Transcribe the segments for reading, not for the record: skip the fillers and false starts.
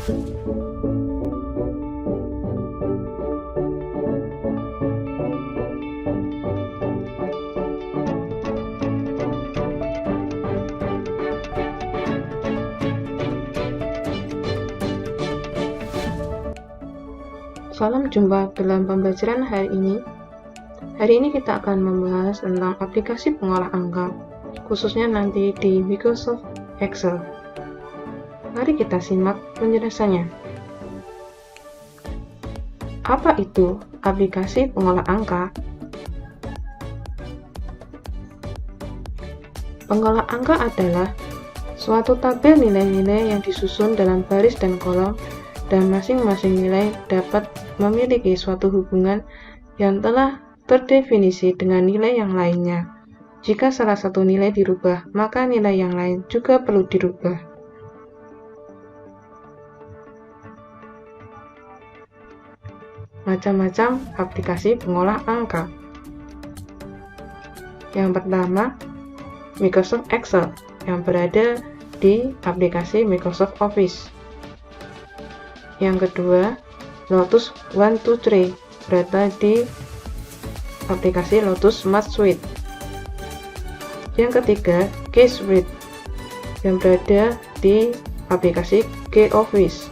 Salam jumpa dalam pembelajaran hari ini. Hari ini kita akan membahas tentang aplikasi pengolah angka, khususnya nanti di Microsoft Excel. Mari kita simak penjelasannya. Apa itu aplikasi pengolah angka? Pengolah angka adalah suatu tabel nilai-nilai yang disusun dalam baris dan kolom, dan masing-masing nilai dapat memiliki suatu hubungan yang telah terdefinisi dengan nilai yang lainnya. Jika salah satu nilai dirubah, maka nilai yang lain juga perlu dirubah. Macam-macam aplikasi pengolah angka. Yang pertama, Microsoft Excel yang berada di aplikasi Microsoft Office. Yang kedua, Lotus 123 berada di aplikasi Lotus Smart Suite. Yang ketiga, G-Suite yang berada di aplikasi G-Office.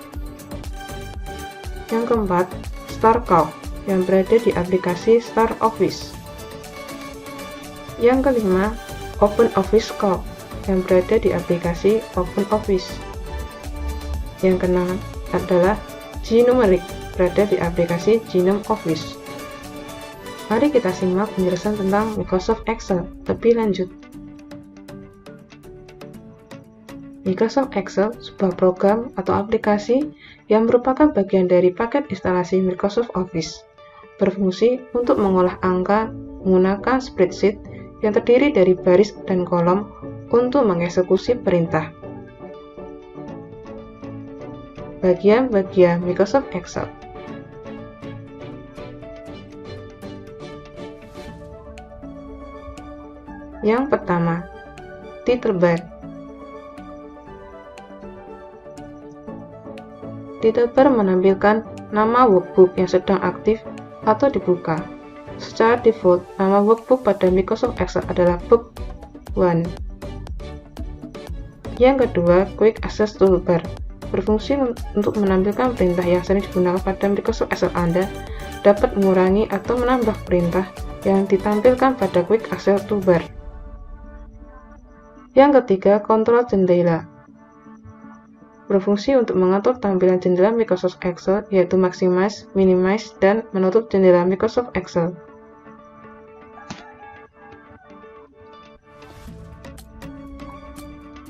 Yang keempat, StarCalc yang berada di aplikasi StarOffice. Yang kelima, OpenOffice Calc yang berada di aplikasi OpenOffice. Yang keenam adalah Gnumeric berada di aplikasi Gnome Office. Mari kita simak penjelasan tentang Microsoft Excel lebih lanjut. Microsoft Excel sebuah program atau aplikasi yang merupakan bagian dari paket instalasi Microsoft Office, berfungsi untuk mengolah angka menggunakan spreadsheet yang terdiri dari baris dan kolom untuk mengeksekusi perintah. Bagian-bagian Microsoft Excel. Yang pertama, title bar. Title bar menampilkan nama workbook yang sedang aktif atau dibuka. Secara default, nama workbook pada Microsoft Excel adalah Book 1. Yang kedua, Quick Access Toolbar. Berfungsi untuk menampilkan perintah yang sering digunakan pada Microsoft Excel. Anda dapat mengurangi atau menambah perintah yang ditampilkan pada Quick Access Toolbar. Yang ketiga, kontrol jendela. Berfungsi untuk mengatur tampilan jendela Microsoft Excel, yaitu maximize, minimize, dan menutup jendela Microsoft Excel.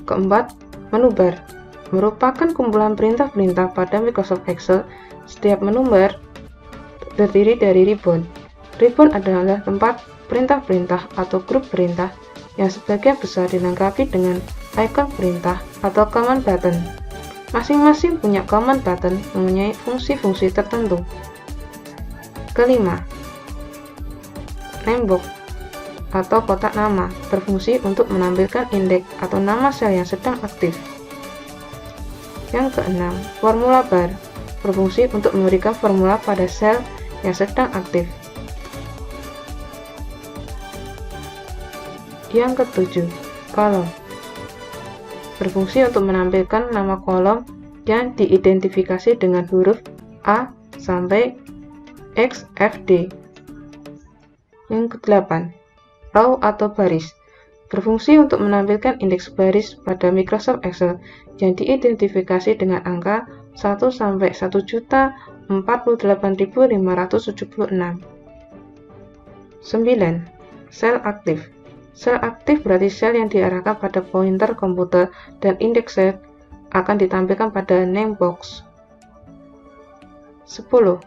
Keempat, menu bar. Merupakan kumpulan perintah-perintah pada Microsoft Excel. Setiap menu bar terdiri dari ribbon. Ribbon adalah tempat perintah-perintah atau grup perintah yang sebagian besar dilengkapi dengan icon perintah atau command button. Masing-masing punya command button mempunyai fungsi-fungsi tertentu. Kelima, name box atau kotak nama, berfungsi untuk menampilkan indeks atau nama sel yang sedang aktif. Yang keenam, formula bar, berfungsi untuk memberikan formula pada sel yang sedang aktif. Yang ketujuh, kolom, berfungsi untuk menampilkan nama kolom yang diidentifikasi dengan huruf A sampai XFD. Yang kedelapan, row atau baris, berfungsi untuk menampilkan indeks baris pada Microsoft Excel yang diidentifikasi dengan angka 1 sampai 1.048.576. 9. Sel aktif. Sel aktif berarti sel yang diarahkan pada pointer komputer dan indeks sel akan ditampilkan pada name box. 10.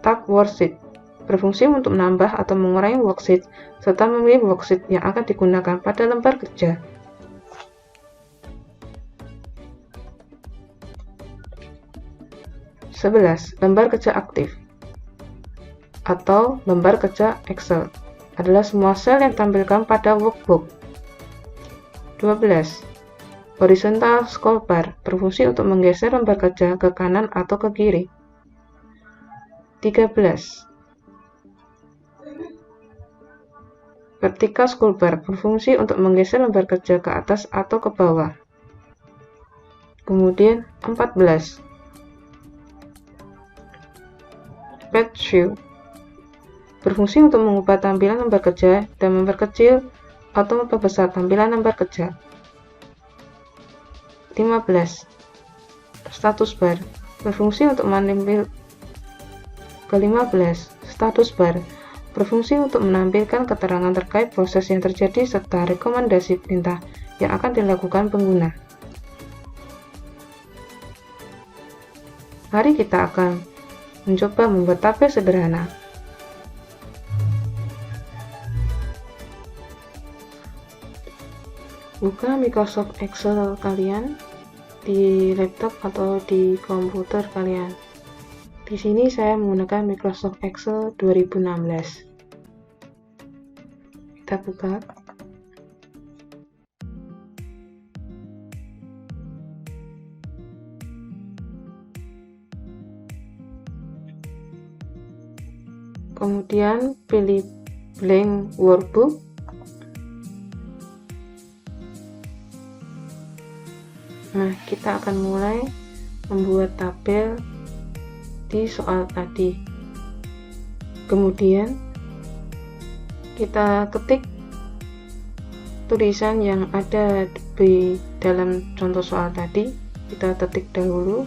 Tab worksheet. Berfungsi untuk menambah atau mengurangi worksheet serta memilih worksheet yang akan digunakan pada lembar kerja. 11. Lembar kerja aktif atau lembar kerja Excel adalah semua sel yang ditampilkan pada workbook. 12. Horizontal scroll bar berfungsi untuk menggeser lembar kerja ke kanan atau ke kiri. 13. Vertical scroll bar berfungsi untuk menggeser lembar kerja ke atas atau ke bawah. Kemudian 14. Page view berfungsi untuk mengubah tampilan lembar kerja dan memperkecil atau memperbesar tampilan lembar kerja. 15. Status bar berfungsi untuk menampilkan status bar berfungsi untuk menampilkan keterangan terkait proses yang terjadi serta rekomendasi perintah yang akan dilakukan pengguna. Mari kita akan mencoba membuat tabel sederhana. Buka Microsoft Excel kalian di laptop atau di komputer kalian. Di sini saya menggunakan Microsoft Excel 2016. Kita buka. Kemudian pilih blank workbook. Nah, kita akan mulai membuat tabel di soal tadi. Kemudian kita ketik tulisan yang ada di dalam contoh soal tadi. Kita ketik dahulu.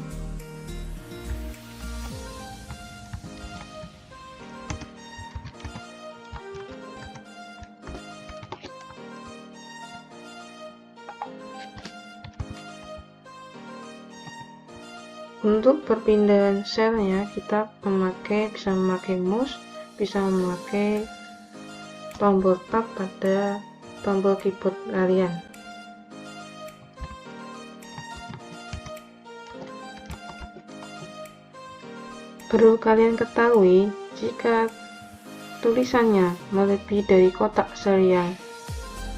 Untuk perpindahan selnya kita bisa memakai mouse, bisa memakai tombol tab pada tombol keyboard kalian. Perlu kalian ketahui, jika tulisannya melebihi dari kotak sel yang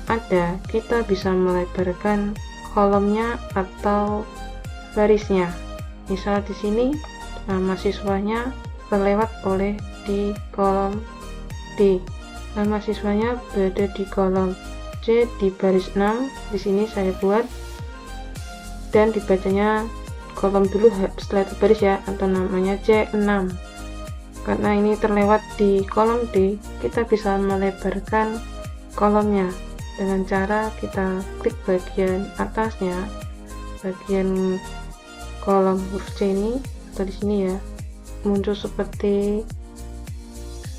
ada, kita bisa melebarkan kolomnya atau barisnya. Misal di sini nama siswanya terlewat oleh di kolom D. Nama siswanya berada di kolom C di baris 6. Di sini saya buat dan dibacanya kolom dulu setelah itu baris ya, atau namanya C6. Karena ini terlewat di kolom D, kita bisa melebarkan kolomnya dengan cara kita klik bagian atasnya, bagian kolom huruf C ini, atau di sini ya, muncul seperti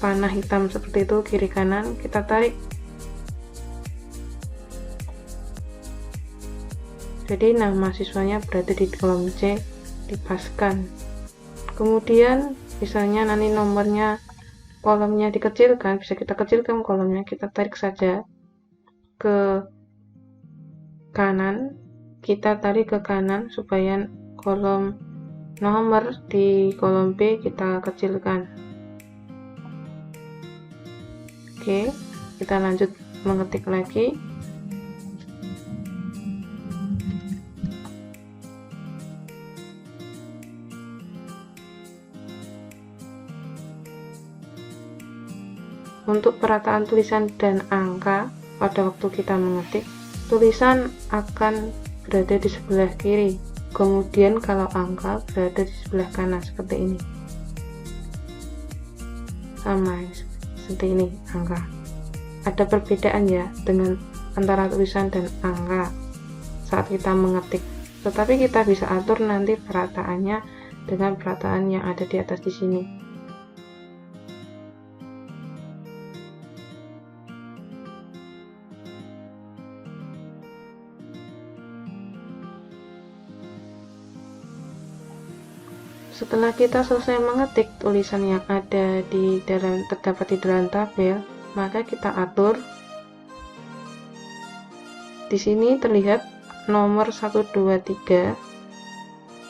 panah hitam seperti itu kiri kanan, kita tarik. Jadi nama siswanya berada di kolom C, dipaskan. Kemudian misalnya nanti nomornya kolomnya dikecilkan, bisa kita kecilkan kolomnya, kita tarik saja ke kanan, kita tarik ke kanan supaya kolom nomor di kolom B kita kecilkan. Oke, kita lanjut mengetik lagi. Untuk perataan tulisan dan angka, pada waktu kita mengetik, tulisan akan berada di sebelah kiri. Kemudian kalau angka berada di sebelah kanan seperti ini. Sama seperti ini angka. Ada perbedaan ya dengan antara tulisan dan angka saat kita mengetik. Tetapi kita bisa atur nanti perataannya dengan perataan yang ada di atas di sini. Setelah kita selesai mengetik tulisan yang ada terdapat di dalam tabel, maka kita atur. Di sini terlihat nomor 1, 2, 3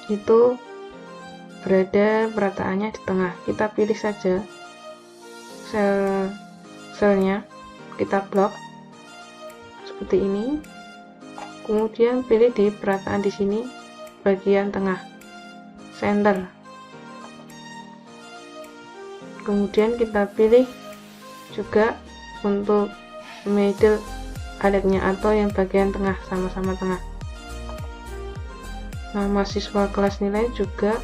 itu berada perataannya di tengah. Kita pilih saja selnya, kita blok seperti ini. Kemudian pilih di perataan di sini bagian tengah, center. Kemudian kita pilih juga untuk middle highlight-nya atau yang bagian tengah, sama-sama tengah. Nama siswa kelas nilai juga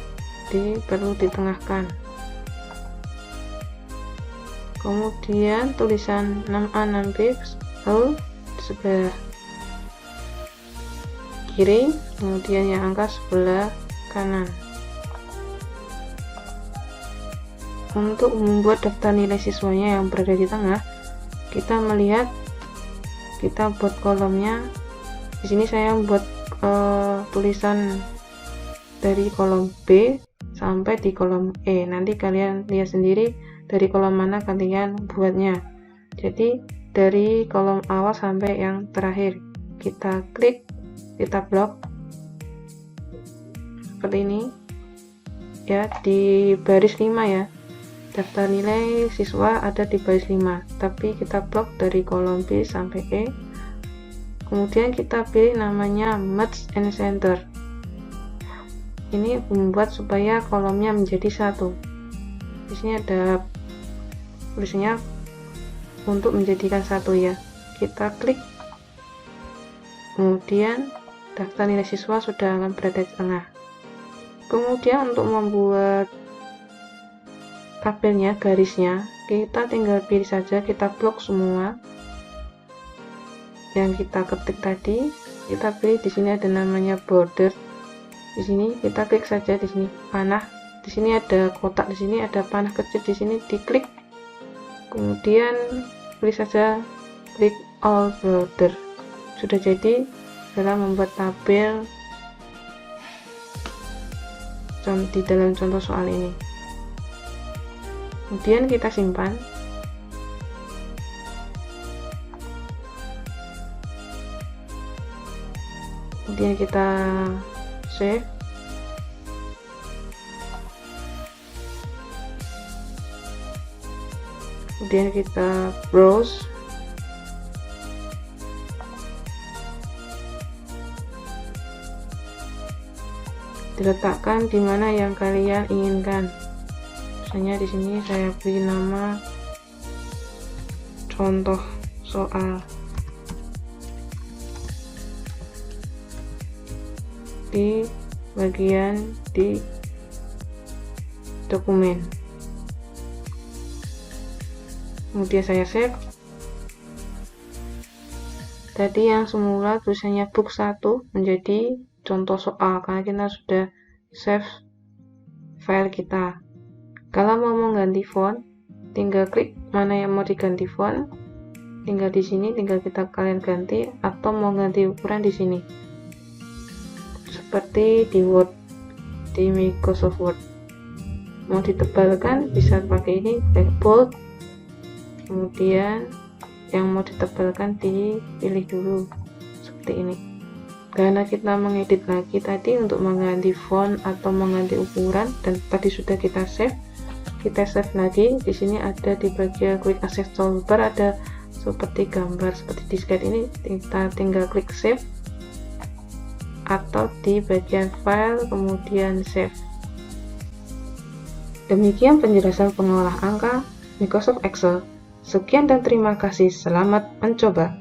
perlu ditengahkan. Kemudian tulisan 6A 6B lalu di sebelah kiri, kemudian yang angka sebelah kanan. Untuk membuat daftar nilai siswanya yang berada di tengah, kita melihat kita buat kolomnya. Di sini saya membuat tulisan dari kolom B sampai di kolom E. Nanti kalian lihat sendiri dari kolom mana kalian buatnya. Jadi dari kolom awal sampai yang terakhir kita klik, kita blok seperti ini ya, di baris 5 ya. Daftar nilai siswa ada di baris 5, tapi kita blok dari kolom B sampai E. Kemudian kita pilih namanya merge and center. Ini membuat supaya kolomnya menjadi satu. Di sini ada tulisannya untuk menjadikan satu ya. Kita klik, kemudian daftar nilai siswa sudah akan berada di tengah. Kemudian untuk membuat tabelnya, garisnya, kita tinggal pilih saja, kita blok semua yang kita ketik tadi. Kita pilih di sini ada namanya border. Di sini kita klik saja, di sini panah. Di sini ada kotak, di sini ada panah kecil, di sini diklik. Kemudian pilih saja klik all border. Sudah jadi dalam membuat tabel di dalam contoh soal ini. Kemudian kita simpan. Kemudian kita save. Kemudian kita browse. Diletakkan di mana yang kalian inginkan. Misalnya di sini saya beri nama contoh soal. Di bagian di dokumen. Kemudian saya save. Tadi yang semula tulisannya book 1 menjadi contoh soal karena kita sudah save file kita. Kalau mau mengganti font, tinggal klik mana yang mau diganti font, tinggal di sini, tinggal kalian ganti, atau mau ganti ukuran di sini. Seperti di Word, di Microsoft Word. Mau ditebalkan bisa pakai ini, klik bold. Kemudian yang mau ditebalkan dipilih dulu seperti ini. Karena kita mengedit lagi tadi untuk mengganti font atau mengganti ukuran, dan tadi sudah kita save lagi. Di sini ada di bagian quick access toolbar ada seperti gambar seperti diskette ini, kita tinggal klik save atau di bagian file kemudian save. Demikian penjelasan pengolah angka Microsoft Excel. Sekian dan terima kasih. Selamat mencoba.